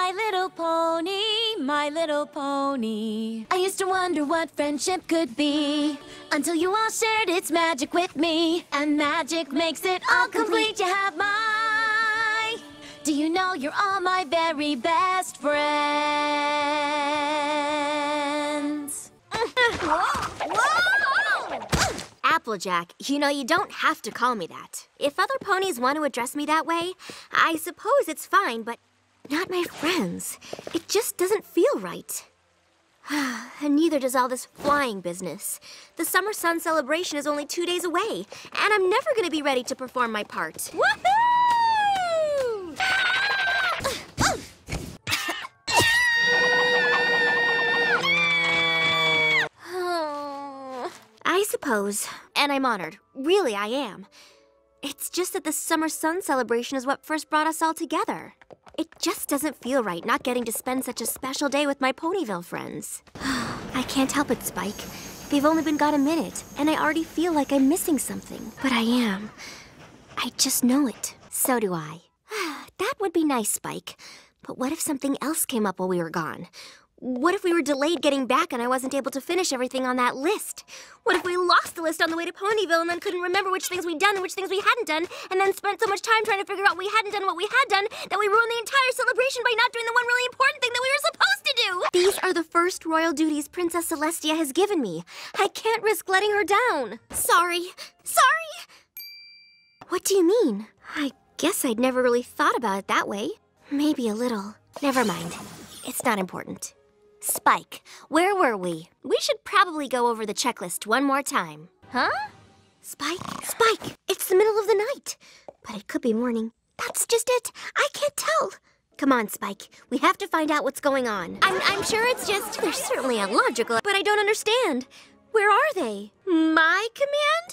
My little pony, my little pony. I used to wonder what friendship could be, until you all shared its magic with me. And magic makes it all complete. You have my... Do you know you're all my very best friends? Whoa! Applejack, you know, you don't have to call me that. If other ponies want to address me that way, I suppose it's fine, but not my friends. It just doesn't feel right. And neither does all this flying business. The Summer Sun celebration is only 2 days away, and I'm never going to be ready to perform my part. Woohoo! I suppose, and I'm honored. Really, I am. It's just that the Summer Sun celebration is what first brought us all together. It just doesn't feel right not getting to spend such a special day with my Ponyville friends. I can't help it, Spike. They've only been gone a minute, and I already feel like I'm missing something. But I am. I just know it. So do I. That would be nice, Spike. But what if something else came up while we were gone? What if we were delayed getting back and I wasn't able to finish everything on that list? What if we lost the list on the way to Ponyville and then couldn't remember which things we'd done and which things we hadn't done, and then spent so much time trying to figure out what we hadn't done and what we had done that we ruined the entire celebration by not doing the one really important thing that we were supposed to do? These are the first royal duties Princess Celestia has given me. I can't risk letting her down. Sorry. Sorry! What do you mean? I guess I'd never really thought about it that way. Maybe a little. Never mind. It's not important. Spike, where were we? We should probably go over the checklist one more time. Huh? Spike, it's the middle of the night. But it could be morning. That's just it. I can't tell. Come on, Spike. We have to find out what's going on. I'm sure it's just... They're certainly illogical, but I don't understand. Where are they? My command?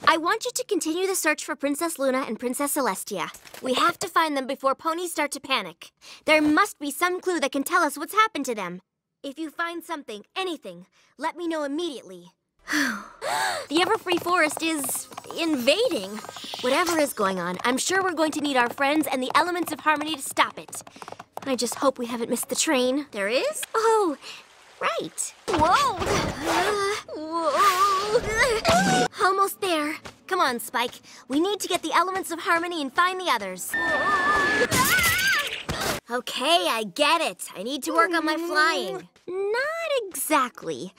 I want you to continue the search for Princess Luna and Princess Celestia. We have to find them before ponies start to panic. There must be some clue that can tell us what's happened to them. If you find something, anything, let me know immediately. The Everfree Forest is invading. Whatever is going on, I'm sure we're going to need our friends and the elements of harmony to stop it. I just hope we haven't missed the train. There is? Oh, right. Whoa! Whoa! Almost there. Come on, Spike. We need to get the elements of harmony and find the others. Okay, I get it. I need to work on my flying. Not exactly.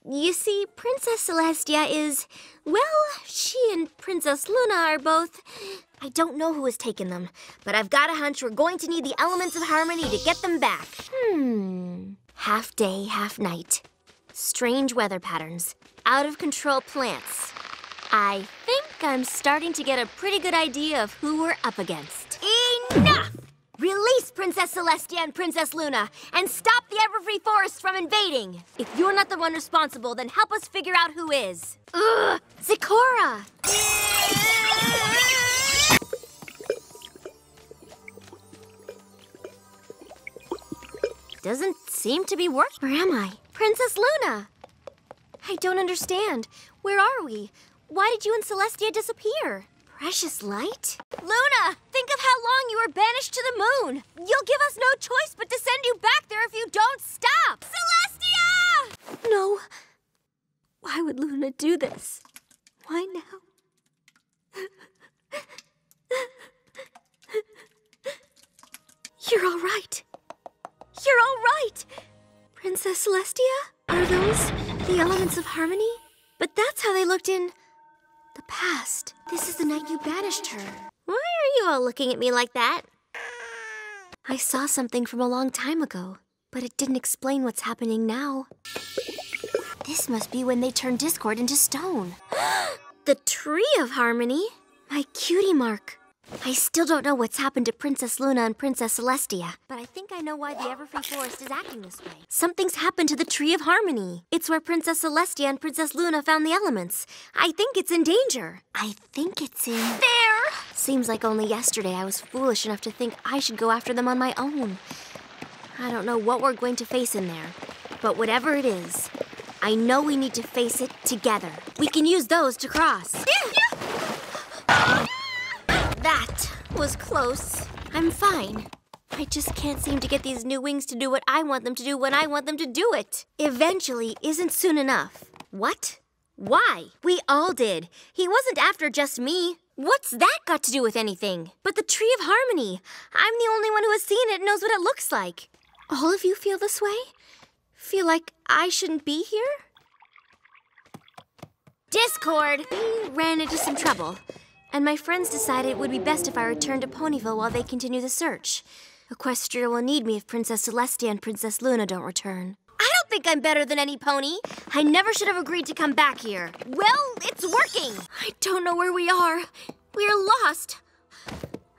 You see, Princess Celestia is... Well, she and Princess Luna are both... I don't know who has taken them, but I've got a hunch we're going to need the elements of harmony to get them back. Half day, half night. Strange weather patterns. Out of control plants. I think I'm starting to get a pretty good idea of who we're up against. Enough! Release Princess Celestia and Princess Luna, and stop the Everfree Forest from invading! If you're not the one responsible, then help us figure out who is. Ugh! Zikora! Doesn't seem to be working. Where am I? Princess Luna! I don't understand. Where are we? Why did you and Celestia disappear? Precious light? Luna, think of how long you were banished to the moon. You'll give us no choice but to send you back there if you don't stop. Celestia! No. Why would Luna do this? Why now? You're all right. You're all right. Princess Celestia? Are those the elements of harmony? But that's how they looked in... the past. This is the night you banished her. Why are you all looking at me like that? I saw something from a long time ago, but it didn't explain what's happening now. This must be when they turned Discord into stone. The Tree of Harmony? My cutie mark. I still don't know what's happened to Princess Luna and Princess Celestia, but I think I know why the Everfree Forest is acting this way. Something's happened to the Tree of Harmony. It's where Princess Celestia and Princess Luna found the elements. I think it's in danger. I think it's in... There! Seems like only yesterday I was foolish enough to think I should go after them on my own. I don't know what we're going to face in there, but whatever it is, I know we need to face it together. We can use those to cross. That was close. I'm fine. I just can't seem to get these new wings to do what I want them to do when I want them to do it. Eventually isn't soon enough. What? Why? We all did. He wasn't after just me. What's that got to do with anything? But the Tree of Harmony. I'm the only one who has seen it and knows what it looks like. All of you feel this way? Feel like I shouldn't be here? Discord! We ran into some trouble, and my friends decided it would be best if I returned to Ponyville while they continue the search. Equestria will need me if Princess Celestia and Princess Luna don't return. I don't think I'm better than any pony. I never should have agreed to come back here. Well, it's working. I don't know where we are. We're lost.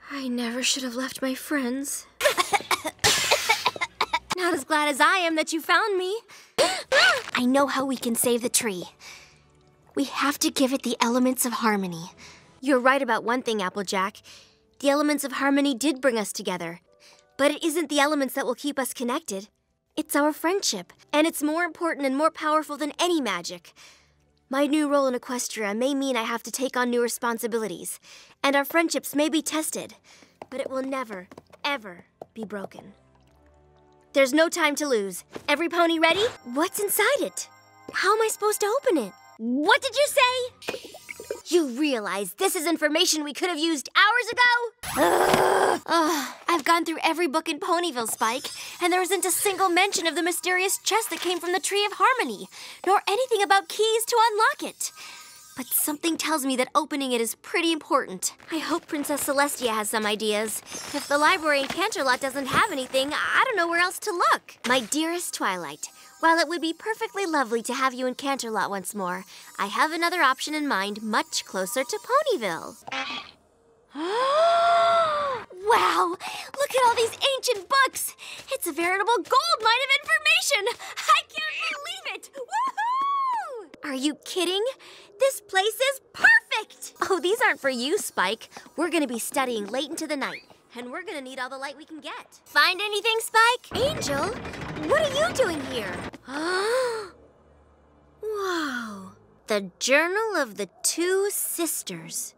I never should have left my friends. Not as glad as I am that you found me. I know how we can save the tree. We have to give it the elements of harmony. You're right about one thing, Applejack. The elements of harmony did bring us together. But it isn't the elements that will keep us connected. It's our friendship, and it's more important and more powerful than any magic. My new role in Equestria may mean I have to take on new responsibilities, and our friendships may be tested, but it will never, ever be broken. There's no time to lose. Every pony ready? What's inside it? How am I supposed to open it? What did you say? You realize this is information we could have used hours ago? I've gone through every book in Ponyville, Spike, and there isn't a single mention of the mysterious chest that came from the Tree of Harmony, nor anything about keys to unlock it. But something tells me that opening it is pretty important. I hope Princess Celestia has some ideas. If the library in Canterlot doesn't have anything, I don't know where else to look. My dearest Twilight, while it would be perfectly lovely to have you in Canterlot once more, I have another option in mind much closer to Ponyville. Wow! Look at all these ancient books! It's a veritable gold mine of information! I can't believe it! Woohoo! Are you kidding? This place is perfect! Oh, these aren't for you, Spike. We're gonna be studying late into the night, and we're gonna need all the light we can get. Find anything, Spike? Angel, what are you doing here? Whoa. The Journal of the Two Sisters.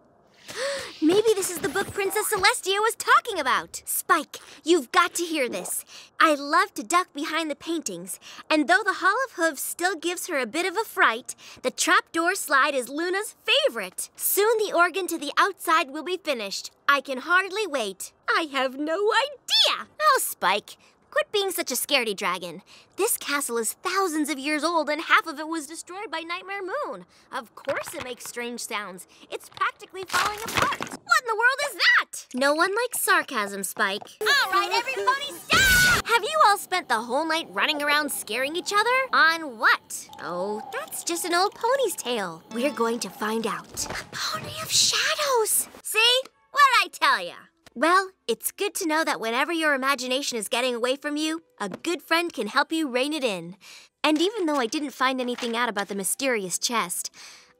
Maybe this is the book Princess Celestia was talking about. Spike, you've got to hear this. I love to duck behind the paintings, and though the Hall of Hooves still gives her a bit of a fright, the trapdoor slide is Luna's favorite. Soon the organ to the outside will be finished. I can hardly wait. I have no idea. Oh, Spike, quit being such a scaredy dragon. This castle is thousands of years old, and half of it was destroyed by Nightmare Moon. Of course it makes strange sounds. It's practically falling apart. What in the world is that? No one likes sarcasm, Spike. All right, everybody stop! Have you all spent the whole night running around scaring each other? On what? Oh, that's just an old pony's tale. We're going to find out. A pony of shadows. See? What'd I tell ya? Well, it's good to know that whenever your imagination is getting away from you, a good friend can help you rein it in. And even though I didn't find anything out about the mysterious chest,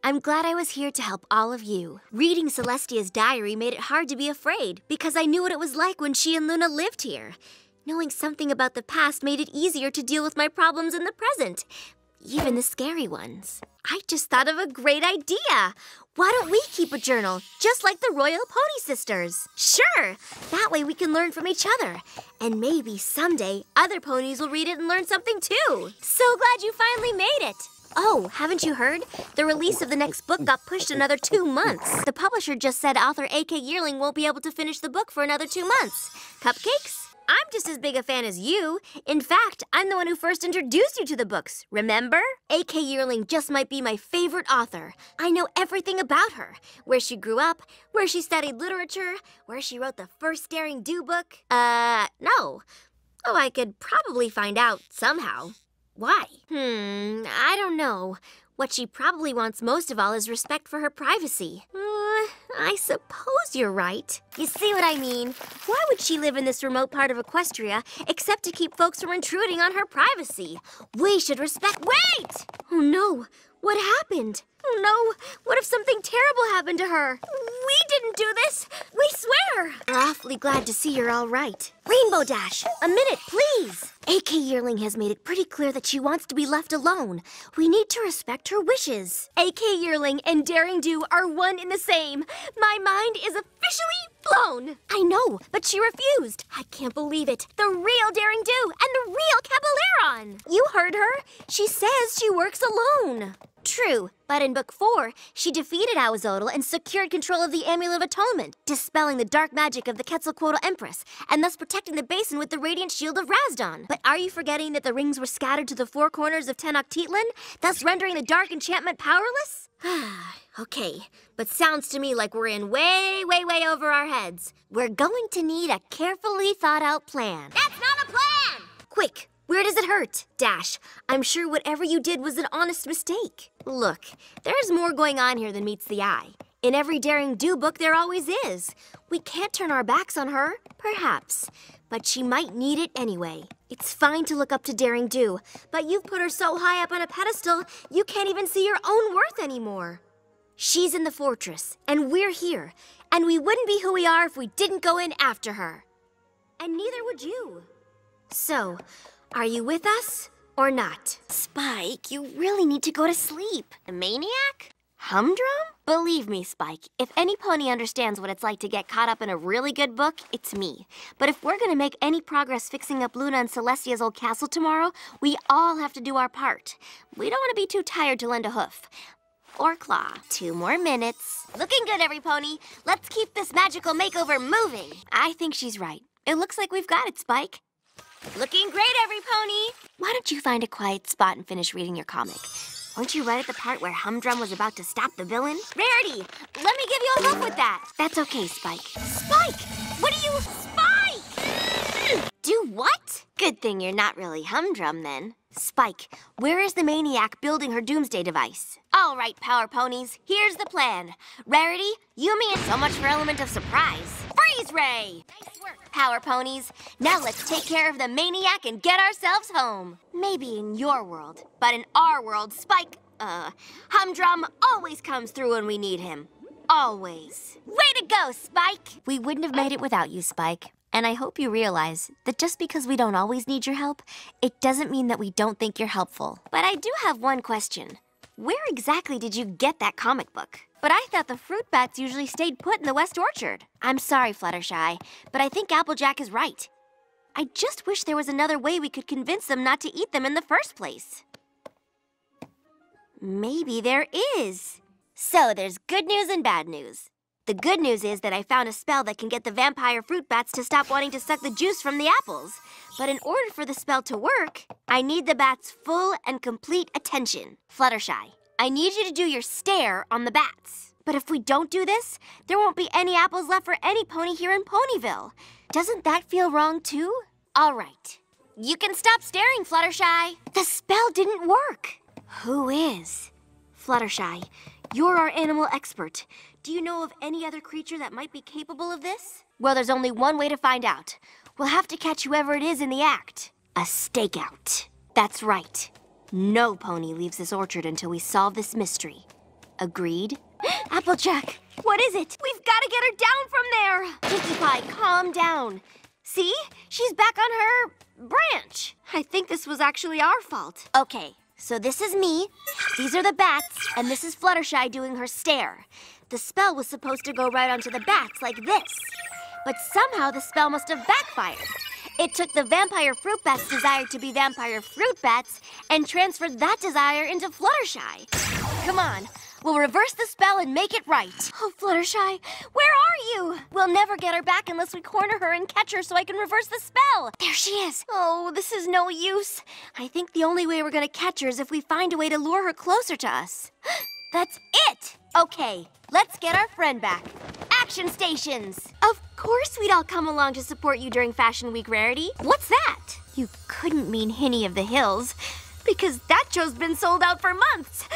I'm glad I was here to help all of you. Reading Celestia's diary made it hard to be afraid, because I knew what it was like when she and Luna lived here. Knowing something about the past made it easier to deal with my problems in the present, even the scary ones. I just thought of a great idea. Why don't we keep a journal, just like the Royal Pony Sisters? Sure, that way we can learn from each other. And maybe someday other ponies will read it and learn something too. So glad you finally made it. Oh, haven't you heard? The release of the next book got pushed another 2 months. The publisher just said author A.K. Yearling won't be able to finish the book for another 2 months. Cupcakes? I'm just as big a fan as you. In fact, I'm the one who first introduced you to the books, remember? A.K. Yearling just might be my favorite author. I know everything about her. Where she grew up, where she studied literature, where she wrote the first Daring Do book. No. Oh, I could probably find out somehow. Why? I don't know. What she probably wants most of all is respect for her privacy. I suppose you're right. You see what I mean? Why would she live in this remote part of Equestria except to keep folks from intruding on her privacy? We should respect— Wait! Oh no! What happened? Oh no, what if something terrible happened to her? We didn't do this, we swear! We're awfully glad to see you're all right. Rainbow Dash, a minute, please! AK Yearling has made it pretty clear that she wants to be left alone. We need to respect her wishes. AK Yearling and Daring Do are one in the same. My mind is officially blown. I know, but she refused. I can't believe it. The real Daring Do and the real Caballeron. You heard her. She says she works alone. True, but in Book 4, she defeated Awazodal and secured control of the Amulet of Atonement, dispelling the dark magic of the Quetzalcoatl Empress, and thus protecting the basin with the radiant shield of Razdon. But are you forgetting that the rings were scattered to the four corners of Tenochtitlan, thus rendering the dark enchantment powerless? Okay, but sounds to me like we're in way over our heads. We're going to need a carefully thought-out plan. That's not a plan! Quick! Where does it hurt? Dash, I'm sure whatever you did was an honest mistake. Look, there's more going on here than meets the eye. In every Daring Do book, there always is. We can't turn our backs on her, perhaps. But she might need it anyway. It's fine to look up to Daring Do, but you've put her so high up on a pedestal, you can't even see your own worth anymore. She's in the fortress, and we're here. And we wouldn't be who we are if we didn't go in after her. And neither would you. So, are you with us or not? Spike, you really need to go to sleep. A maniac? Humdrum? Believe me, Spike, if any pony understands what it's like to get caught up in a really good book, it's me. But if we're gonna make any progress fixing up Luna and Celestia's old castle tomorrow, we all have to do our part. We don't want to be too tired to lend a hoof. Or claw. 2 more minutes. Looking good, every pony. Let's keep this magical makeover moving. I think she's right. It looks like we've got it, Spike. Looking great, every pony! Why don't you find a quiet spot and finish reading your comic? Weren't you right at the part where Humdrum was about to stop the villain? Rarity, let me give you a hoof with that. That's okay, Spike. Spike! What are you... Spike! Do what? Good thing you're not really Humdrum, then. Spike, where is the maniac building her doomsday device? All right, Power Ponies, here's the plan. Rarity, Yumi, and so much for element of surprise. Freeze Ray! Nice work, Power Ponies. Now let's take care of the maniac and get ourselves home. Maybe in your world, but in our world, Spike, Humdrum always comes through when we need him. Always. Way to go, Spike! We wouldn't have made it without you, Spike. And I hope you realize that just because we don't always need your help, it doesn't mean that we don't think you're helpful. But I do have one question. Where exactly did you get that comic book? But I thought the fruit bats usually stayed put in the West Orchard. I'm sorry, Fluttershy, but I think Applejack is right. I just wish there was another way we could convince them not to eat them in the first place. Maybe there is. So there's good news and bad news. The good news is that I found a spell that can get the vampire fruit bats to stop wanting to suck the juice from the apples. But in order for the spell to work, I need the bats' full and complete attention. Fluttershy, I need you to do your stare on the bats. But if we don't do this, there won't be any apples left for any pony here in Ponyville. Doesn't that feel wrong too? All right. You can stop staring, Fluttershy. The spell didn't work. Who is? Fluttershy, you're our animal expert. Do you know of any other creature that might be capable of this? Well, there's only one way to find out. We'll have to catch whoever it is in the act. A stakeout. That's right. No pony leaves this orchard until we solve this mystery. Agreed? Applejack, what is it? We've got to get her down from there. Pinkie Pie, calm down. See? She's back on her branch. I think this was actually our fault. Okay, so this is me, these are the bats, and this is Fluttershy doing her stare. The spell was supposed to go right onto the bats like this. But somehow the spell must have backfired. It took the vampire fruit bat's desire to be vampire fruit bats and transferred that desire into Fluttershy. Come on, we'll reverse the spell and make it right. Oh, Fluttershy, where are you? We'll never get her back unless we corner her and catch her so I can reverse the spell. There she is. Oh, this is no use. I think the only way we're gonna catch her is if we find a way to lure her closer to us. That's it! Okay, let's get our friend back. Action stations! Of course we'd all come along to support you during Fashion Week, Rarity. What's that? You couldn't mean Hinny of the Hills, because that show's been sold out for months.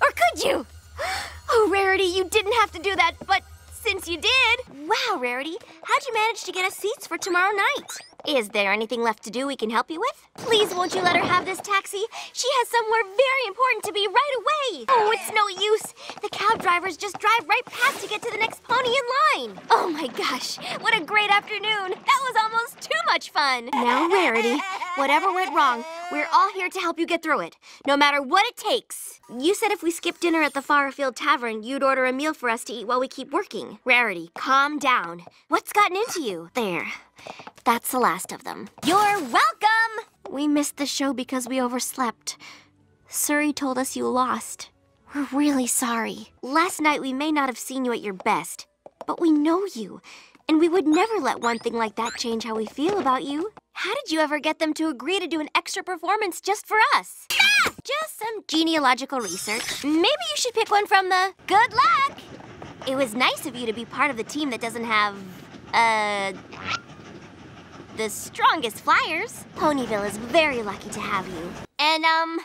Or could you? Oh, Rarity, you didn't have to do that, but since you did... Wow, Rarity, how'd you manage to get us seats for tomorrow night? Is there anything left to do we can help you with? Please, won't you let her have this taxi? She has somewhere very important to be right away. Oh, it's no use. The cab drivers just drive right past to get to the next pony in line. Oh my gosh, what a great afternoon. That was almost too much fun. Now, Rarity, whatever went wrong, we're all here to help you get through it, no matter what it takes. You said if we skip dinner at the Farfield Tavern, you'd order a meal for us to eat while we keep working. Rarity, calm down. What's gotten into you? There. That's the last of them. You're welcome! We missed the show because we overslept. Suri told us you lost. We're really sorry. Last night we may not have seen you at your best, but we know you, and we would never let one thing like that change how we feel about you. How did you ever get them to agree to do an extra performance just for us? Ah! Just some genealogical research. Maybe you should pick one from the good luck! It was nice of you to be part of the team that doesn't have, the strongest flyers. Ponyville is very lucky to have you. And, I'm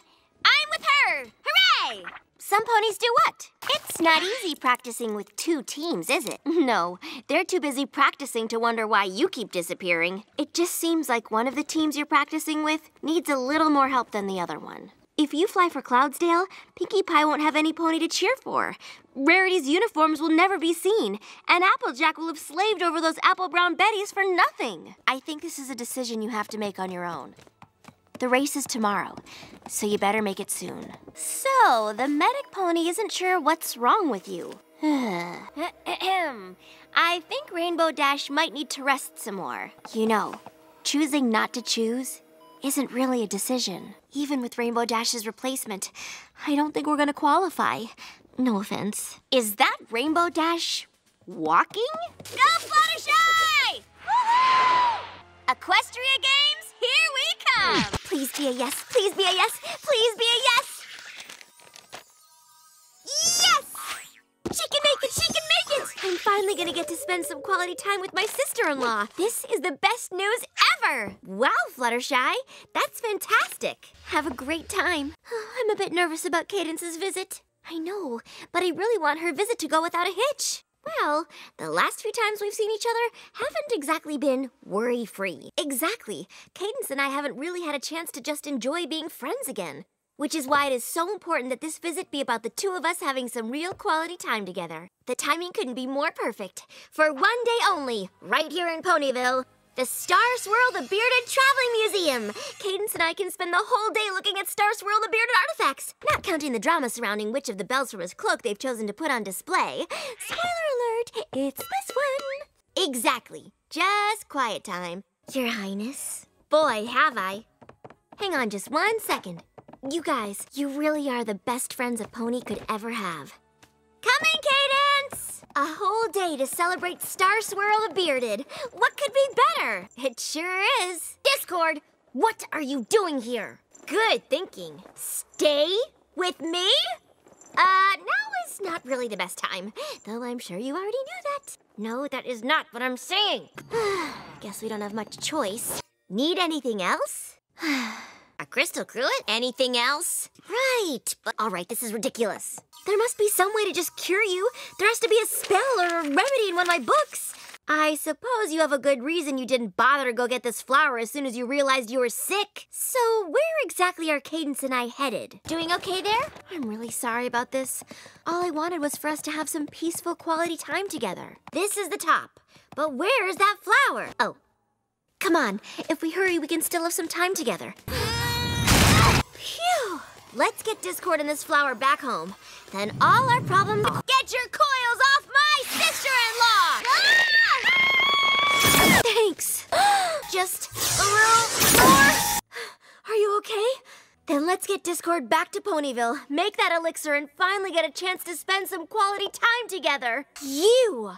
with her! Hooray! Some ponies do what? It's not easy practicing with 2 teams, is it? No, they're too busy practicing to wonder why you keep disappearing. It just seems like one of the teams you're practicing with needs a little more help than the other one. If you fly for Cloudsdale, Pinkie Pie won't have any pony to cheer for. Rarity's uniforms will never be seen, and Applejack will have slaved over those apple brown Betties for nothing. I think this is a decision you have to make on your own. The race is tomorrow, so you better make it soon. So, the medic pony isn't sure what's wrong with you. I think Rainbow Dash might need to rest some more. You know, choosing not to choose isn't really a decision. Even with Rainbow Dash's replacement, I don't think we're gonna qualify. No offense. Is that Rainbow Dash walking? Go Fluttershy! Woohoo! Equestria Games, here we come! Please be a yes, please be a yes, please be a yes! Yes! She can make it, she can make it! I'm finally gonna get to spend some quality time with my sister-in-law. This is the best news ever! Wow, Fluttershy, that's fantastic. Have a great time. I'm a bit nervous about Cadence's visit. I know, but I really want her visit to go without a hitch. Well, the last few times we've seen each other haven't exactly been worry-free. Exactly. Cadence and I haven't really had a chance to just enjoy being friends again. Which is why it is so important that this visit be about the 2 of us having some real quality time together. The timing couldn't be more perfect. For one day only, right here in Ponyville, the Star Swirl the Bearded Traveling Museum. Cadence and I can spend the whole day looking at Star Swirl the Bearded artifacts, not counting the drama surrounding which of the bells from his cloak they've chosen to put on display. Spoiler alert, it's this one. Exactly. Just quiet time. Your Highness. Boy, have I. Hang on just 1 second. You guys, you really are the best friends a pony could ever have. Coming, Cadence! A whole day to celebrate Star Swirl the Bearded. What could be better? It sure is. Discord, what are you doing here? Good thinking. Stay with me? Now is not really the best time, though I'm sure you already knew that. No, that is not what I'm saying. Guess we don't have much choice. Need anything else? A crystal cruet? Anything else? Right, but all right, this is ridiculous. There must be some way to just cure you. There has to be a spell or a remedy in one of my books. I suppose you have a good reason you didn't bother to go get this flower as soon as you realized you were sick. So where exactly are Cadence and I headed? Doing okay there? I'm really sorry about this. All I wanted was for us to have some peaceful quality time together. This is the top, but where is that flower? Oh, come on. If we hurry, we can still have some time together. Phew! Let's get Discord and this flower back home. Then all our problems... Get your coils off my sister-in-law! Ah! Thanks. Just a little more. Are you okay? Then let's get Discord back to Ponyville, make that elixir, and finally get a chance to spend some quality time together. You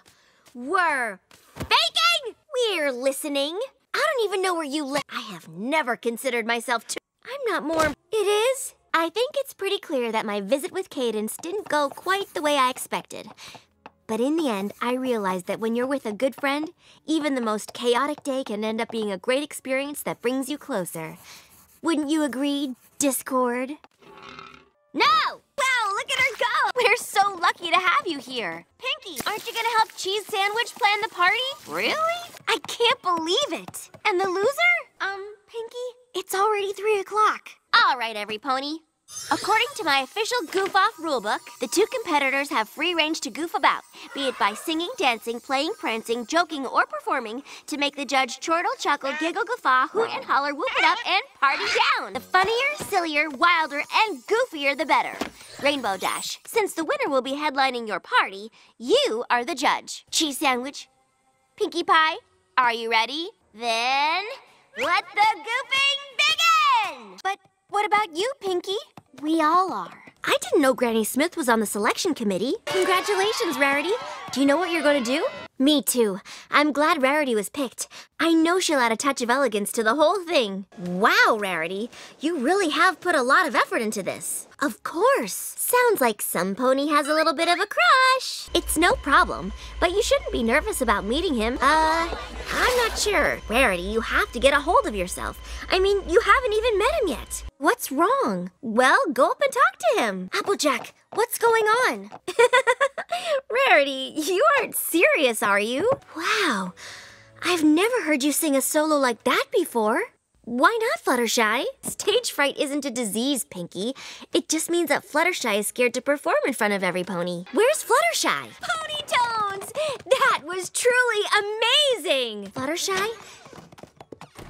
were faking? We're listening. I don't even know where you live. I have never considered myself too... I'm not more... It is? I think it's pretty clear that my visit with Cadence didn't go quite the way I expected. But in the end, I realized that when you're with a good friend, even the most chaotic day can end up being a great experience that brings you closer. Wouldn't you agree, Discord? No! Wow, look at her go! We're so lucky to have you here. Pinky, aren't you gonna help Cheese Sandwich plan the party? Really? I can't believe it. And the loser? Pinky, it's already 3 o'clock. All right, every pony. According to my official goof-off rulebook, the two competitors have free range to goof about, be it by singing, dancing, playing, prancing, joking, or performing, to make the judge chortle, chuckle, giggle, guffaw, hoot and holler, whoop it up, and party down. The funnier, sillier, wilder, and goofier the better. Rainbow Dash, since the winner will be headlining your party, you are the judge. Cheese Sandwich, Pinkie Pie, are you ready? Then let the goofing begin! But what about you, Pinky? We all are. I didn't know Granny Smith was on the selection committee. Congratulations, Rarity. Do you know what you're going to do? Me too. I'm glad Rarity was picked. I know she'll add a touch of elegance to the whole thing. Wow, Rarity. You really have put a lot of effort into this. Of course. Sounds like some pony has a little bit of a crush. It's no problem, but you shouldn't be nervous about meeting him. I'm not sure. Rarity, you have to get a hold of yourself. I mean, you haven't even met him yet. What's wrong? Well, go up and talk to him. Applejack, what's going on? Rarity, you aren't serious, are you? Wow, I've never heard you sing a solo like that before. Why not, Fluttershy? Stage fright isn't a disease, Pinky. It just means that Fluttershy is scared to perform in front of every pony. Where's Fluttershy? Pony Tones! That was truly amazing! Fluttershy?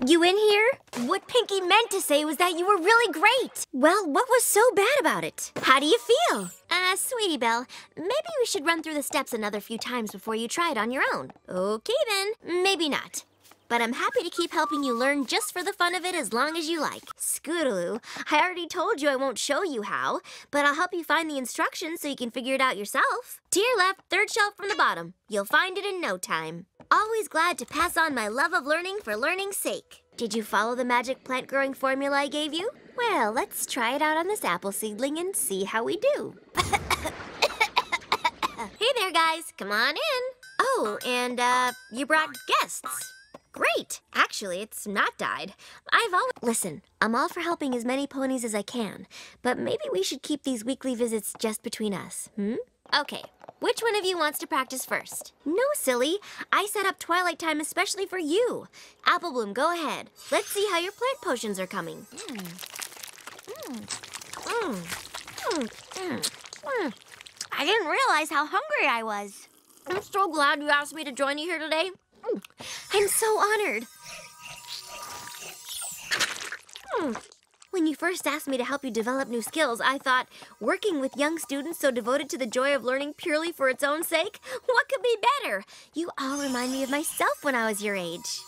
You in here? What Pinky meant to say was that you were really great. Well, what was so bad about it? How do you feel? Sweetie Belle, maybe we should run through the steps another few times before you try it on your own. Okay then, maybe not. But I'm happy to keep helping you learn just for the fun of it as long as you like. Scootaloo, I already told you I won't show you how, but I'll help you find the instructions so you can figure it out yourself. To your left, third shelf from the bottom. You'll find it in no time. Always glad to pass on my love of learning for learning's sake. Did you follow the magic plant growing formula I gave you? Well, let's try it out on this apple seedling and see how we do. Hey there, guys. Come on in. Oh, and, you brought guests. Great. Actually, it's not died. Listen, I'm all for helping as many ponies as I can, but maybe we should keep these weekly visits just between us, Okay, which one of you wants to practice first? No, silly. I set up Twilight time especially for you. Apple Bloom, go ahead. Let's see how your plant potions are coming. I didn't realize how hungry I was. I'm so glad you asked me to join you here today. I'm so honored. When you first asked me to help you develop new skills, I thought, working with young students so devoted to the joy of learning purely for its own sake, what could be better? You all remind me of myself when I was your age.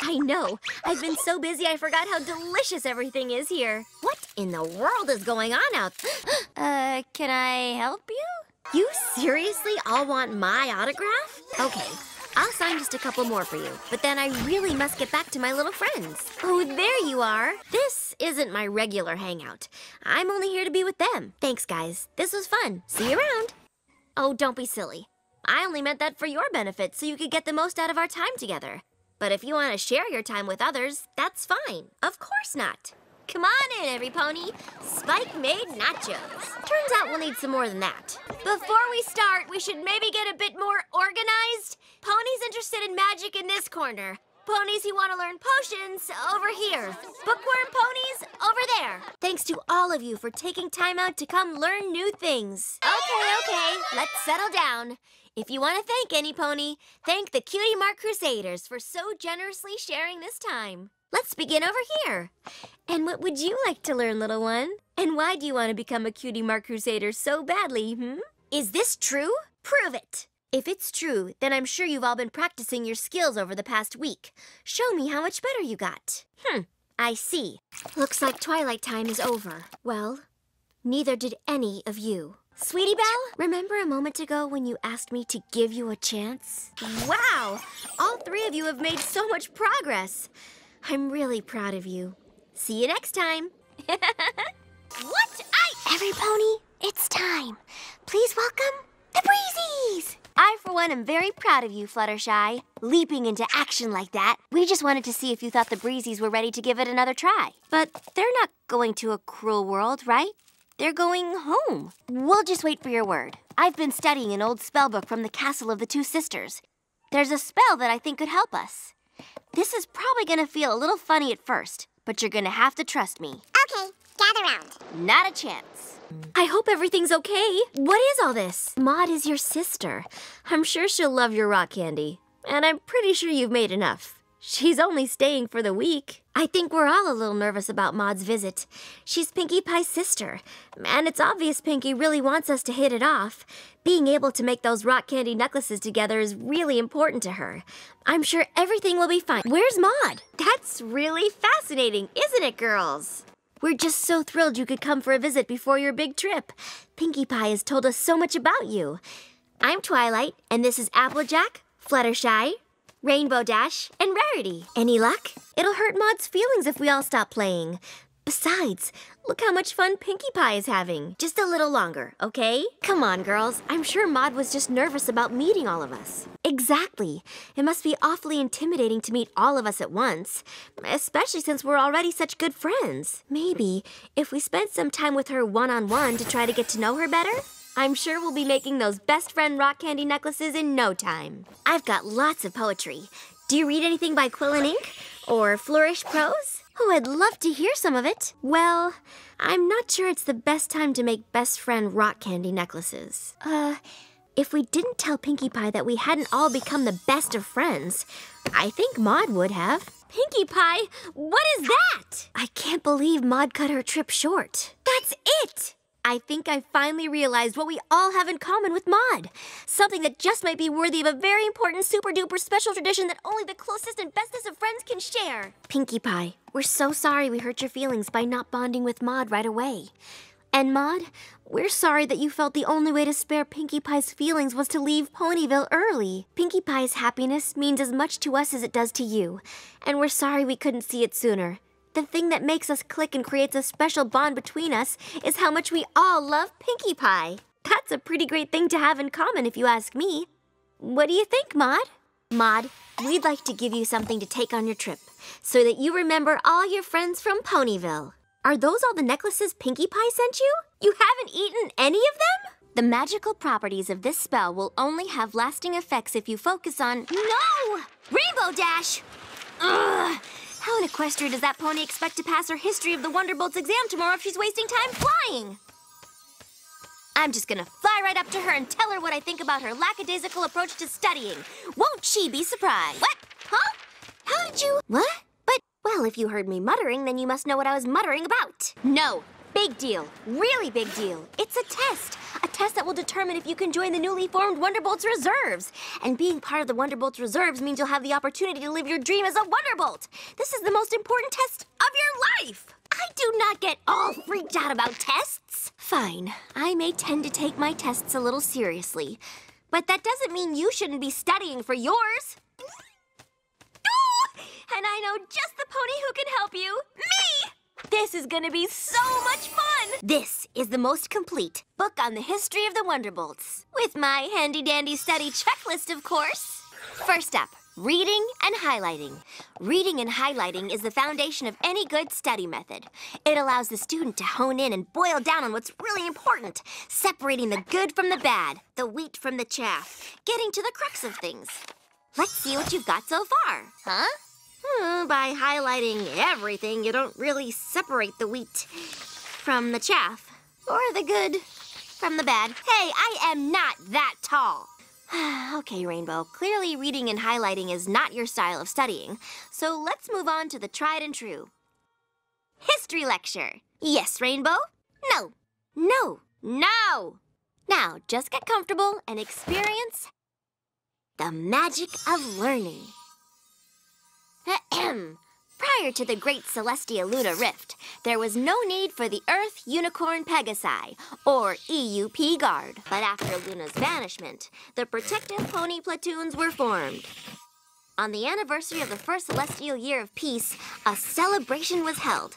I know. I've been so busy I forgot how delicious everything is here. What in the world is going on out there? Can I help you? You seriously all want my autograph? Okay, I'll sign just a couple more for you, but then I really must get back to my little friends. Oh, there you are. This isn't my regular hangout. I'm only here to be with them. Thanks, guys. This was fun. See you around. Oh, don't be silly. I only meant that for your benefit so you could get the most out of our time together. But if you want to share your time with others, that's fine. Of course not. Come on in, every pony. Spike made nachos. Turns out we'll need some more than that. Before we start, we should maybe get a bit more organized. Ponies interested in magic in this corner. Ponies who want to learn potions over here. Bookworm ponies over there. Thanks to all of you for taking time out to come learn new things. Okay, let's settle down. If you want to thank any pony, thank the Cutie Mark Crusaders for so generously sharing this time. Let's begin over here. And what would you like to learn, little one? And why do you want to become a Cutie Mark Crusader so badly, Is this true? Prove it. If it's true, then I'm sure you've all been practicing your skills over the past week. Show me how much better you got. I see. Looks like Twilight time is over. Well, neither did any of you. Sweetie Belle, remember a moment ago when you asked me to give you a chance? Wow! All three of you have made so much progress. I'm really proud of you. See you next time. Every pony, it's time. Please welcome the Breezies! I, for one, am very proud of you, Fluttershy. Leaping into action like that. We just wanted to see if you thought the Breezies were ready to give it another try. But they're not going to a cruel world, right? They're going home. We'll just wait for your word. I've been studying an old spellbook from the Castle of the Two Sisters. There's a spell that I think could help us. This is probably gonna feel a little funny at first, but you're gonna have to trust me. Okay, gather round. Not a chance. I hope everything's okay. What is all this? Maud is your sister. I'm sure she'll love your rock candy. And I'm pretty sure you've made enough. She's only staying for the week. I think we're all a little nervous about Maud's visit. She's Pinkie Pie's sister, and it's obvious Pinkie really wants us to hit it off. Being able to make those rock candy necklaces together is really important to her. I'm sure everything will be fine. Where's Maud? That's really fascinating, isn't it, girls? We're just so thrilled you could come for a visit before your big trip. Pinkie Pie has told us so much about you. I'm Twilight, and this is Applejack, Fluttershy, Rainbow Dash, and Rarity. Any luck? It'll hurt Maud's feelings if we all stop playing. Besides, look how much fun Pinkie Pie is having. Just a little longer, okay? Come on, girls. I'm sure Maud was just nervous about meeting all of us. Exactly. It must be awfully intimidating to meet all of us at once, especially since we're already such good friends. Maybe if we spent some time with her one-on-one to try to get to know her better, I'm sure we'll be making those best friend rock candy necklaces in no time. I've got lots of poetry. Do you read anything by Quill and Ink? Or Flourish Prose? Oh, I'd love to hear some of it. Well, I'm not sure it's the best time to make best friend rock candy necklaces. If we didn't tell Pinkie Pie that we hadn't all become the best of friends, I think Maud would have. Pinkie Pie, what is that? I can't believe Maud cut her trip short. That's it! I think I finally realized what we all have in common with Maud. Something that just might be worthy of a very important super-duper special tradition that only the closest and bestest of friends can share. Pinkie Pie, we're so sorry we hurt your feelings by not bonding with Maud right away. And Maud, we're sorry that you felt the only way to spare Pinkie Pie's feelings was to leave Ponyville early. Pinkie Pie's happiness means as much to us as it does to you, and we're sorry we couldn't see it sooner. The thing that makes us click and creates a special bond between us is how much we all love Pinkie Pie. That's a pretty great thing to have in common if you ask me. What do you think, Maud? Maud, we'd like to give you something to take on your trip so that you remember all your friends from Ponyville. Are those all the necklaces Pinkie Pie sent you? You haven't eaten any of them? The magical properties of this spell will only have lasting effects if you focus on... No! Rainbow Dash! Ugh! How in Equestria does that pony expect to pass her History of the Wonderbolts exam tomorrow if she's wasting time flying? I'm just gonna fly right up to her and tell her what I think about her lackadaisical approach to studying. Won't she be surprised? What? Huh? How did you... What? But, well, if you heard me muttering, then you must know what I was muttering about. No. Big deal. Really big deal. It's a test. A test that will determine if you can join the newly formed Wonderbolts Reserves. And being part of the Wonderbolts Reserves means you'll have the opportunity to live your dream as a Wonderbolt. This is the most important test of your life. I do not get all freaked out about tests. Fine. I may tend to take my tests a little seriously. But that doesn't mean you shouldn't be studying for yours. Ooh! And I know just the pony who can help you. Me! This is gonna be so much fun! This is the most complete book on the history of the Wonderbolts. With my handy-dandy study checklist, of course. First up, reading and highlighting. Reading and highlighting is the foundation of any good study method. It allows the student to hone in and boil down on what's really important, separating the good from the bad, the wheat from the chaff, getting to the crux of things. Let's see what you've got so far, huh? By highlighting everything, you don't really separate the wheat from the chaff, or the good from the bad. Hey, I am not that tall. Okay, Rainbow, clearly reading and highlighting is not your style of studying, so let's move on to the tried and true. History lecture. Yes, Rainbow? No. No. No. Now, just get comfortable and experience the magic of learning. Prior to the Great Celestia Luna Rift, there was no need for the Earth Unicorn Pegasi, or EUP Guard. But after Luna's vanishment, the Protective Pony Platoons were formed. On the anniversary of the first celestial year of peace, a celebration was held.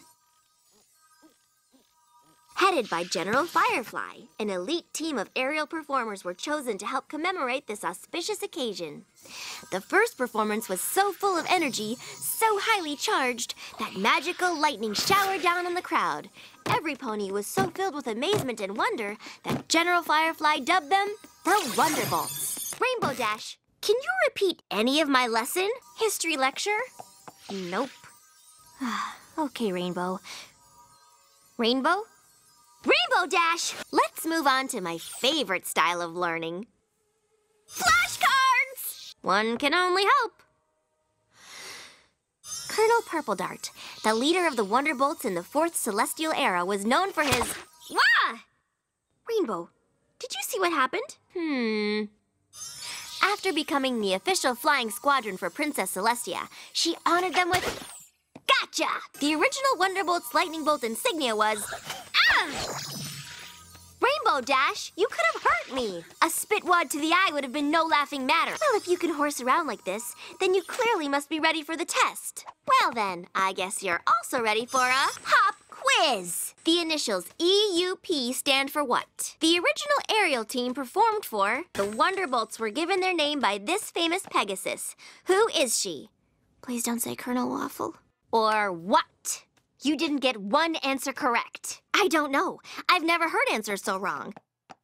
Headed by General Firefly, an elite team of aerial performers were chosen to help commemorate this auspicious occasion. The first performance was so full of energy, so highly charged, that magical lightning showered down on the crowd. Every pony was so filled with amazement and wonder that General Firefly dubbed them the Wonderbolts. Rainbow Dash, can you repeat any of my lesson? History lecture? Nope. Okay, Rainbow. Rainbow? Rainbow Dash! Let's move on to my favorite style of learning. Flashcards! One can only hope. Colonel Purple Dart, the leader of the Wonderbolts in the 4th Celestial Era, was known for his... Wah! Rainbow, did you see what happened? After becoming the official flying squadron for Princess Celestia, she honored them with... Gotcha! The original Wonderbolt's lightning bolt insignia was... Rainbow Dash, you could have hurt me. A spitwad to the eye would have been no laughing matter. Well, if you can horse around like this, then you clearly must be ready for the test. Well then, I guess you're also ready for a hop quiz. The initials EUP stand for what? The original aerial team performed for, the Wonderbolts were given their name by this famous Pegasus. Who is she? Please don't say Colonel Waffle. Or what? You didn't get one answer correct. I don't know. I've never heard answers so wrong.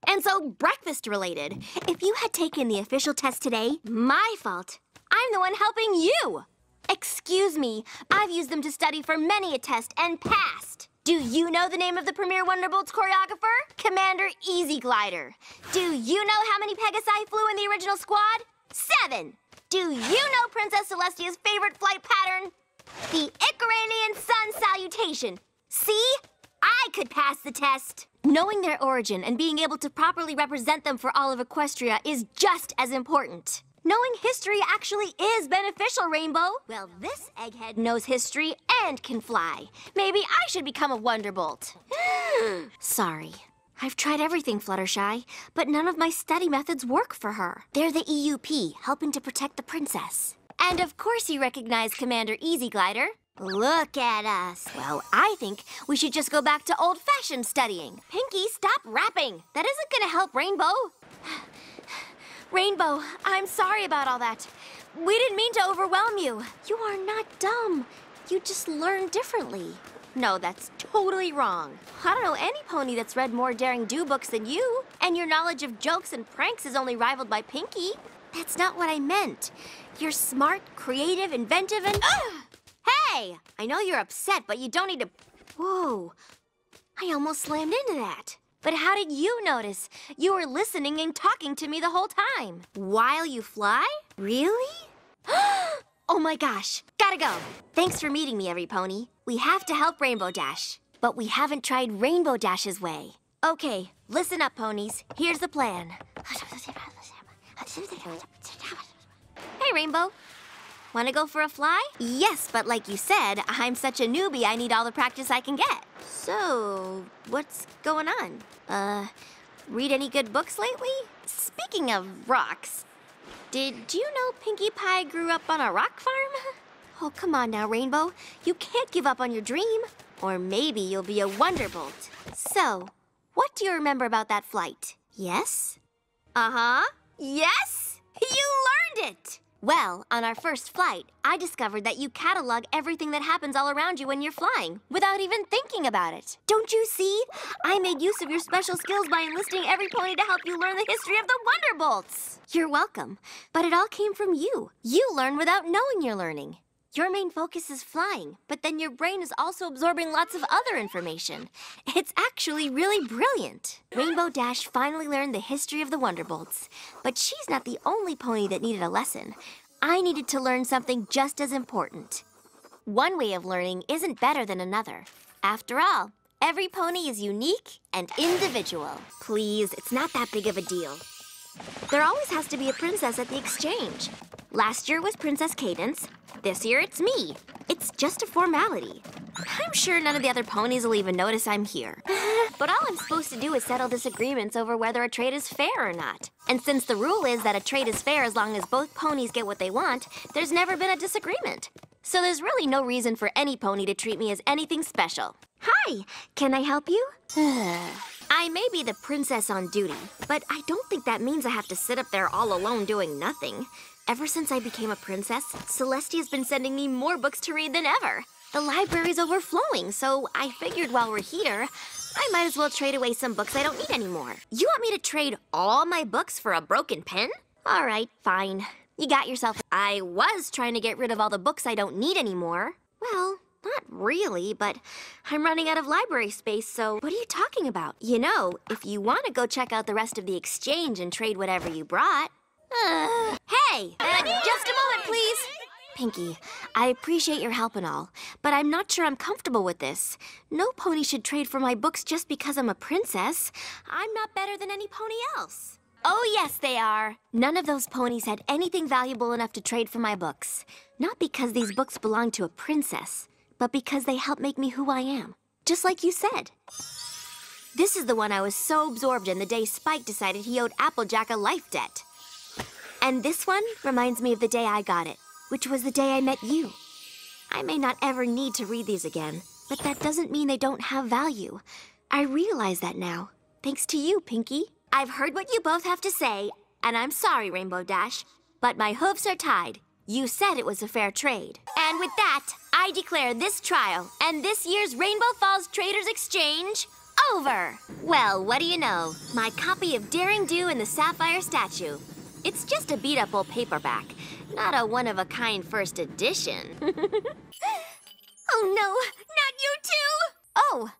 And so, breakfast related. If you had taken the official test today, my fault. I'm the one helping you. Excuse me, I've used them to study for many a test and passed. Do you know the name of the premier Wonderbolts choreographer? Commander Easy Glider. Do you know how many Pegasi flew in the original squad? 7. Do you know Princess Celestia's favorite flight pattern? The Icaranian sun salutation. See? I could pass the test. Knowing their origin and being able to properly represent them for all of Equestria is just as important. Knowing history actually is beneficial, Rainbow. Well, this egghead knows history and can fly. Maybe I should become a Wonderbolt. Sorry. I've tried everything, Fluttershy, but none of my study methods work for her. They're the EUP, helping to protect the princess. And of course you recognize Commander Easy Glider. Look at us. Well, I think we should just go back to old-fashioned studying. Pinky, stop rapping. That isn't gonna help Rainbow. Rainbow, I'm sorry about all that. We didn't mean to overwhelm you. You are not dumb. You just learn differently. No, that's totally wrong. I don't know any pony that's read more Daring Do books than you. And your knowledge of jokes and pranks is only rivaled by Pinky. That's not what I meant. You're smart, creative, inventive, and... Hey! I know you're upset, but you don't need to... Whoa. I almost slammed into that. But how did you notice? You were listening and talking to me the whole time. While you fly? Really? Oh my gosh. Gotta go. Thanks for meeting me, every pony. We have to help Rainbow Dash. But we haven't tried Rainbow Dash's way. Okay, listen up, ponies. Here's the plan. Hey, Rainbow. Want to go for a fly? Yes, but like you said, I'm such a newbie, I need all the practice I can get. So, what's going on? Read any good books lately? Speaking of rocks, did you know Pinkie Pie grew up on a rock farm? Oh, come on now, Rainbow. You can't give up on your dream. Or maybe you'll be a Wonderbolt. So, what do you remember about that flight? Yes? Uh-huh. Yes? You learned it! Well, on our first flight, I discovered that you catalog everything that happens all around you when you're flying, without even thinking about it. Don't you see? I made use of your special skills by enlisting every pony to help you learn the history of the Wonderbolts. You're welcome, but it all came from you. You learn without knowing you're learning. Your main focus is flying, but then your brain is also absorbing lots of other information. It's actually really brilliant. Rainbow Dash finally learned the history of the Wonderbolts, but she's not the only pony that needed a lesson. I needed to learn something just as important. One way of learning isn't better than another. After all, every pony is unique and individual. Please, it's not that big of a deal. There always has to be a princess at the exchange. Last year was Princess Cadence. This year it's me. It's just a formality. I'm sure none of the other ponies will even notice I'm here. But all I'm supposed to do is settle disagreements over whether a trade is fair or not. And since the rule is that a trade is fair as long as both ponies get what they want, there's never been a disagreement. So there's really no reason for any pony to treat me as anything special. Hi, can I help you? I may be the princess on duty, but I don't think that means I have to sit up there all alone doing nothing. Ever since I became a princess, Celestia's been sending me more books to read than ever. The library's overflowing, so I figured while we're here, I might as well trade away some books I don't need anymore. You want me to trade all my books for a broken pen? All right, fine. You got yourself. I was trying to get rid of all the books I don't need anymore. Well, not really, but I'm running out of library space, so what are you talking about? You know, if you want to go check out the rest of the exchange and trade whatever you brought. Hey! Just a moment, please! Pinky, I appreciate your help and all, but I'm not sure I'm comfortable with this. No pony should trade for my books just because I'm a princess. I'm not better than any pony else. Oh, yes, they are. None of those ponies had anything valuable enough to trade for my books. Not because these books belong to a princess, but because they help make me who I am. Just like you said. This is the one I was so absorbed in the day Spike decided he owed Applejack a life debt. And this one reminds me of the day I got it, which was the day I met you. I may not ever need to read these again, but that doesn't mean they don't have value. I realize that now, thanks to you, Pinky. I've heard what you both have to say, and I'm sorry, Rainbow Dash, but my hooves are tied. You said it was a fair trade. And with that, I declare this trial and this year's Rainbow Falls Traders Exchange over. Well, what do you know? My copy of Daring Do and the Sapphire Statue. It's just a beat-up old paperback, not a one-of-a-kind first edition. Oh no, not you too! Oh,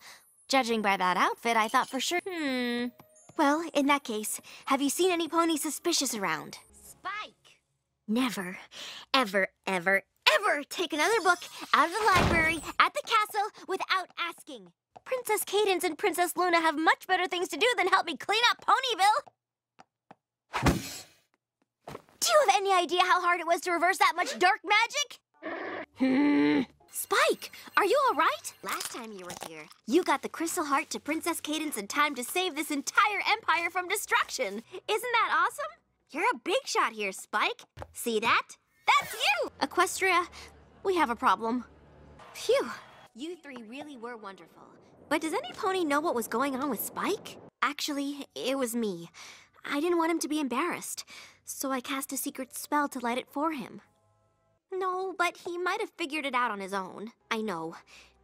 judging by that outfit, I thought for sure. Well, in that case, have you seen any ponies suspicious around? Spike! Never, ever, ever, ever take another book out of the library at the castle without asking. Princess Cadance and Princess Luna have much better things to do than help me clean up Ponyville. Do you have any idea how hard it was to reverse that much dark magic? Spike, are you all right? Last time you were here, you got the Crystal Heart to Princess Cadance in time to save this entire empire from destruction. Isn't that awesome? You're a big shot here, Spike. See that? That's you! Equestria, we have a problem. Phew. You three really were wonderful. But does any pony know what was going on with Spike? Actually, it was me. I didn't want him to be embarrassed, so I cast a secret spell to light it for him. No, but he might have figured it out on his own. I know.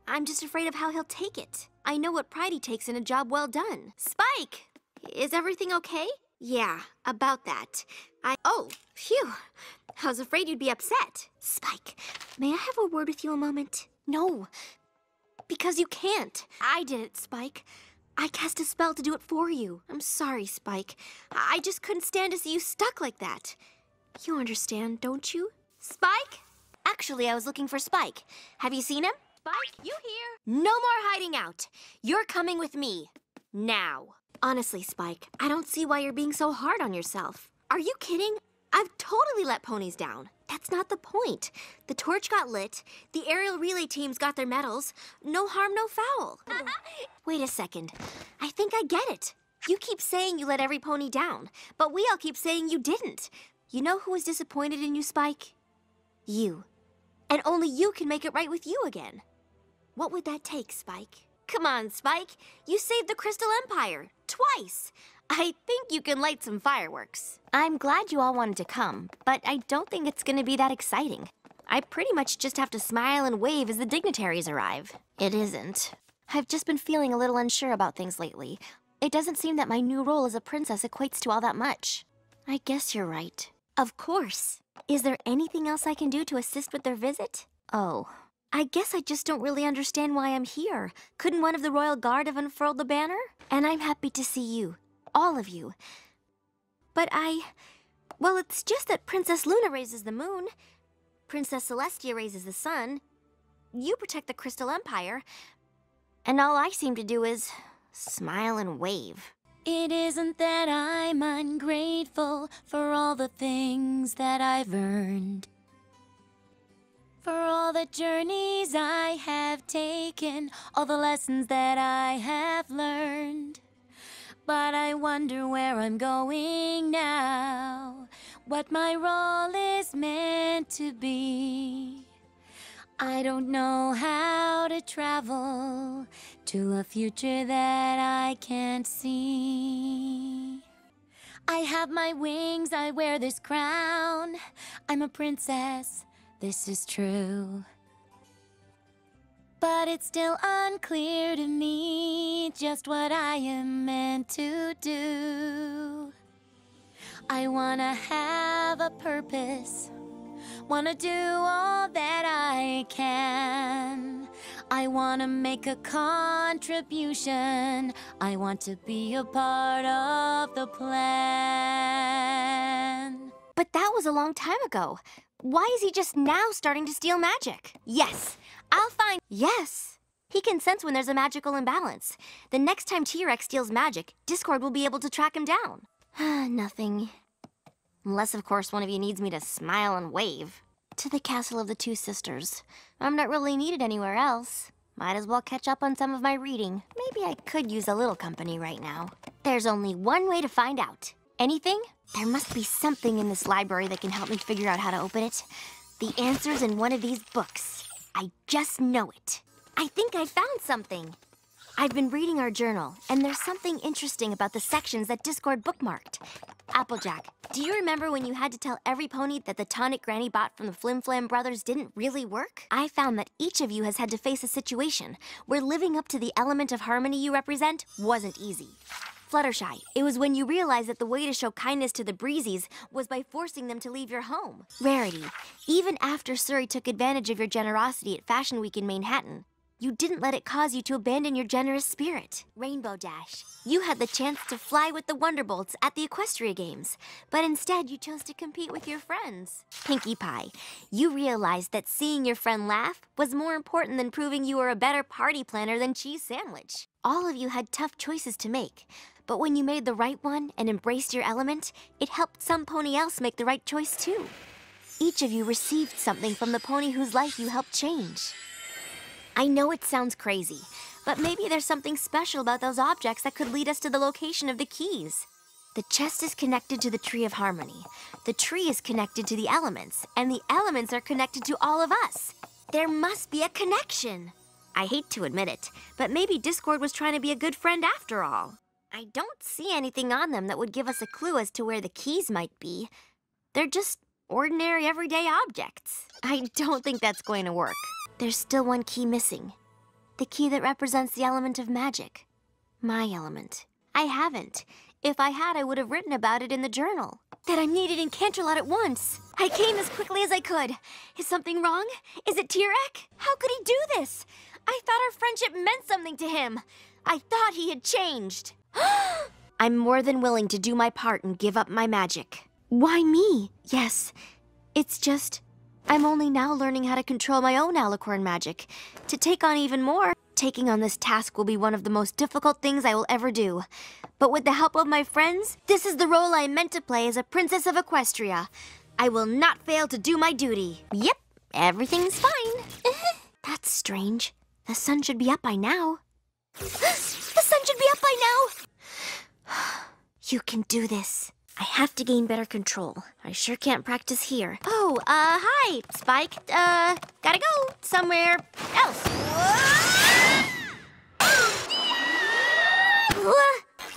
I'm just afraid of how he'll take it. I know what pride he takes in a job well done. Spike! Is everything okay? Yeah, about that. Oh, phew. I was afraid you'd be upset. Spike, may I have a word with you a moment? No, because you can't. I did it, Spike. I cast a spell to do it for you. I'm sorry, Spike. I just couldn't stand to see you stuck like that. You understand, don't you? Spike? Actually, I was looking for Spike. Have you seen him? Spike, you here? No more hiding out. You're coming with me. Now. Honestly, Spike, I don't see why you're being so hard on yourself. Are you kidding? I've totally let ponies down. That's not the point. The torch got lit, the aerial relay teams got their medals. No harm, no foul. Wait a second. I think I get it. You keep saying you let every pony down, but we all keep saying you didn't. You know who was disappointed in you, Spike? You. And only you can make it right with you again. What would that take, Spike? Come on, Spike. You saved the Crystal Empire. Twice. I think you can light some fireworks. I'm glad you all wanted to come, but I don't think it's gonna be that exciting. I pretty much just have to smile and wave as the dignitaries arrive. It isn't. I've just been feeling a little unsure about things lately. It doesn't seem that my new role as a princess equates to all that much. I guess you're right. Of course. Is there anything else I can do to assist with their visit? Oh. I guess I just don't really understand why I'm here. Couldn't one of the royal guard have unfurled the banner? And I'm happy to see you. All of you. But well, it's just that Princess Luna raises the moon. Princess Celestia raises the sun. You protect the Crystal Empire. And all I seem to do is smile and wave. It isn't that I'm ungrateful for all the things that I've earned. For all the journeys I have taken, all the lessons that I have learned. But I wonder where I'm going now, what my role is meant to be. I don't know how to travel to a future that I can't see. I have my wings, I wear this crown. I'm a princess, this is true. But it's still unclear to me just what I am meant to do. I wanna have a purpose, wanna do all that I can. I wanna make a contribution. I want to be a part of the plan. But that was a long time ago. Why is he just now starting to steal magic? Yes, I'll find... Yes! He can sense when there's a magical imbalance. The next time T-Rex steals magic, Discord will be able to track him down. Nothing. Unless, of course, one of you needs me to smile and wave. To the castle of the two sisters. I'm not really needed anywhere else. Might as well catch up on some of my reading. Maybe I could use a little company right now. There's only one way to find out. Anything? There must be something in this library that can help me figure out how to open it. The answer's in one of these books. I just know it. I think I found something. I've been reading our journal, and there's something interesting about the sections that Discord bookmarked. Applejack, do you remember when you had to tell every pony that the tonic Granny bought from the Flim Flam brothers didn't really work? I found that each of you has had to face a situation where living up to the element of harmony you represent wasn't easy. Fluttershy, it was when you realized that the way to show kindness to the Breezies was by forcing them to leave your home. Rarity, even after Surrey took advantage of your generosity at Fashion Week in Manhattan, you didn't let it cause you to abandon your generous spirit. Rainbow Dash, you had the chance to fly with the Wonderbolts at the Equestria Games, but instead you chose to compete with your friends. Pinkie Pie, you realized that seeing your friend laugh was more important than proving you were a better party planner than Cheese Sandwich. All of you had tough choices to make, but when you made the right one and embraced your element, it helped some pony else make the right choice too. Each of you received something from the pony whose life you helped change. I know it sounds crazy, but maybe there's something special about those objects that could lead us to the location of the keys. The chest is connected to the Tree of Harmony. The tree is connected to the elements, and the elements are connected to all of us. There must be a connection. I hate to admit it, but maybe Discord was trying to be a good friend after all. I don't see anything on them that would give us a clue as to where the keys might be. They're just ordinary, everyday objects. I don't think that's going to work. There's still one key missing. The key that represents the element of magic. My element. I haven't. If I had, I would have written about it in the journal. That I'm needed in Canterlot at once. I came as quickly as I could. Is something wrong? Is it T-Rex? How could he do this? I thought our friendship meant something to him. I thought he had changed. I'm more than willing to do my part and give up my magic. Why me? Yes, it's just... I'm only now learning how to control my own alicorn magic. To take on even more, taking on this task will be one of the most difficult things I will ever do. But with the help of my friends, this is the role I am meant to play as a princess of Equestria. I will not fail to do my duty. Yep, everything's fine. That's strange. The sun should be up by now. The sun should be up by now! You can do this. I have to gain better control. I sure can't practice here. Oh, hi, Spike. Gotta go somewhere else.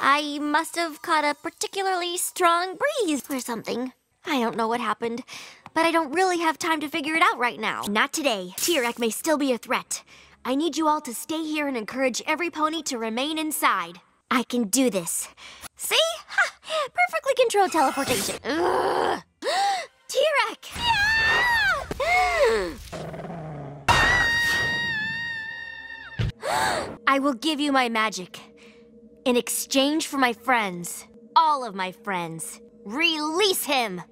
I must have caught a particularly strong breeze or something. I don't know what happened, but I don't really have time to figure it out right now. Not today. T-Rex may still be a threat. I need you all to stay here and encourage every pony to remain inside. I can do this. See? Ha! Perfectly controlled teleportation. T-Rex! Yeah! I will give you my magic. In exchange for my friends. All of my friends. Release him!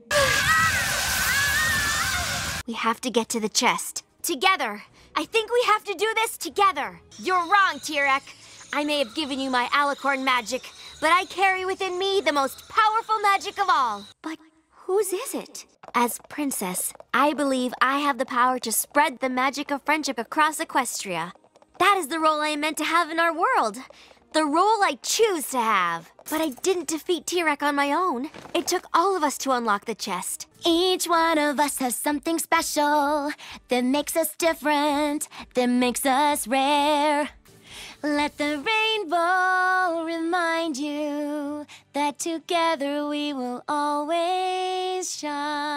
We have to get to the chest. Together. I think we have to do this together. You're wrong, T-Rex. I may have given you my alicorn magic, but I carry within me the most powerful magic of all. But whose is it? As princess, I believe I have the power to spread the magic of friendship across Equestria. That is the role I am meant to have in our world. The role I choose to have. But I didn't defeat T-Rex on my own. It took all of us to unlock the chest. Each one of us has something special that makes us different, that makes us rare. Let the rainbow remind you that together we will always shine.